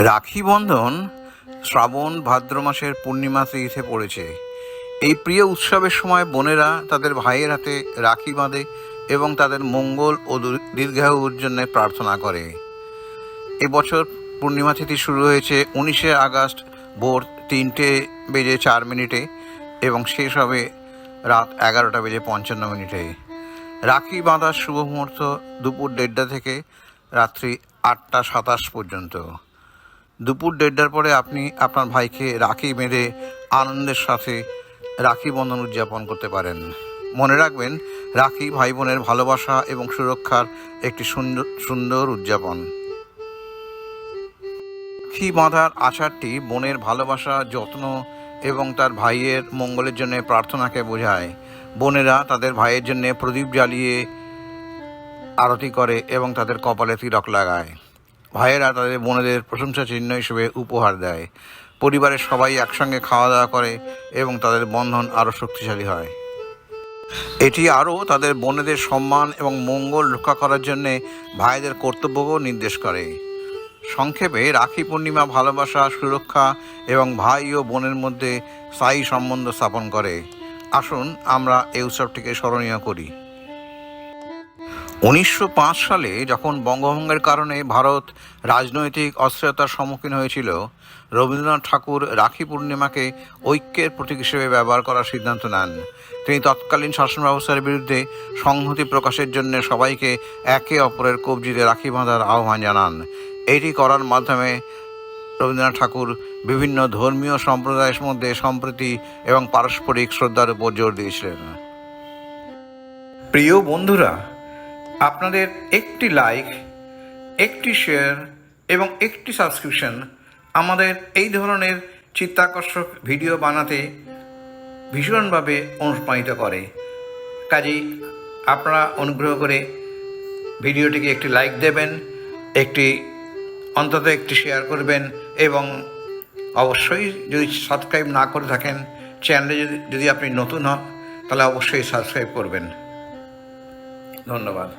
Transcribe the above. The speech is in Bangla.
রাখি বন্ধন শ্রাবণ ভাদ্র মাসের পূর্ণিমাতে এসে পড়েছে। এই প্রিয় উৎসবের সময় বোনেরা তাদের ভাইয়ের হাতে রাখি বাঁধে এবং তাদের মঙ্গল ও দীর্ঘায়ুর জন্য প্রার্থনা করে। এবছর পূর্ণিমা তিথি শুরু হয়েছে 19শে আগস্ট ভোর 3:04 এবং শেষ হবে রাত 11:55। রাখি বাঁধার শুভ মুহূর্ত দুপুর 1:30 থেকে রাত্রি 8:27 পর্যন্ত। দুপুর 1:30টার পরে আপনি আপনার ভাইকে রাখি বেঁধে আনন্দের সাথে রাখি বন্ধন উদযাপন করতে পারেন। মনে রাখবেন, রাখি ভাই বোনের ভালোবাসা এবং সুরক্ষার একটি সুন্দর উদযাপন। রাখি বাঁধার আচারটি বোনের ভালোবাসা, যত্ন এবং তার ভাইয়ের মঙ্গলের জন্য প্রার্থনাকে বোঝায়। বোনেরা তাদের ভাইয়ের জন্য প্রদীপ জ্বালিয়ে আরতি করে এবং তাদের কপালে তিলক লাগায়। ভাইয়েরা তাদের বোনেদের প্রশংসা চিহ্ন হিসেবে উপহার দেয়। পরিবারের সবাই একসঙ্গে খাওয়া দাওয়া করে এবং তাদের বন্ধন আরও শক্তিশালী হয়। এটি আরও তাদের বোনেদের সম্মান এবং মঙ্গল রক্ষা করার জন্যে ভাইদের কর্তব্যকেও নির্দেশ করে। সংক্ষেপে, রাখি পূর্ণিমা ভালোবাসা, সুরক্ষা এবং ভাই ও বোনের মধ্যে স্থায়ী সম্বন্ধ স্থাপন করে। আসুন আমরা এই উৎসবটিকে স্মরণীয় করি। 1905 সালে যখন বঙ্গভঙ্গের কারণে ভারত রাজনৈতিক অস্থিরতার সম্মুখীন হয়েছিল, রবীন্দ্রনাথ ঠাকুর রাখি পূর্ণিমাকে ঐক্যের প্রতীক হিসেবে ব্যবহার করার সিদ্ধান্ত নেন। তিনি তৎকালীন শাসন ব্যবস্থার বিরুদ্ধে সংহতি প্রকাশের জন্য সবাইকে একে অপরের কবজিতে রাখি বাঁধার আহ্বান জানান। এটি করার মাধ্যমে রবীন্দ্রনাথ ঠাকুর বিভিন্ন ধর্মীয় সম্প্রদায়ের মধ্যে সম্প্রীতি এবং পারস্পরিক শ্রদ্ধার উপর জোর দিয়েছিলেন। প্রিয় বন্ধুরা, আপনাদের একটি লাইক, একটি শেয়ার এবং একটি সাবস্ক্রিপশন আমাদের এই ধরনের চিত্তাকর্ষক ভিডিও বানাতে ভীষণভাবে অনুপ্রাণিত করে। কাজেই আপনারা অনুগ্রহ করে ভিডিওটিকে একটি লাইক দেবেন, অন্তত একটি শেয়ার করবেন এবং অবশ্যই যদি সাবস্ক্রাইব না করে থাকেন, চ্যানেলে যদি আপনি নতুন হন তাহলে অবশ্যই সাবস্ক্রাইব করবেন। ধন্যবাদ।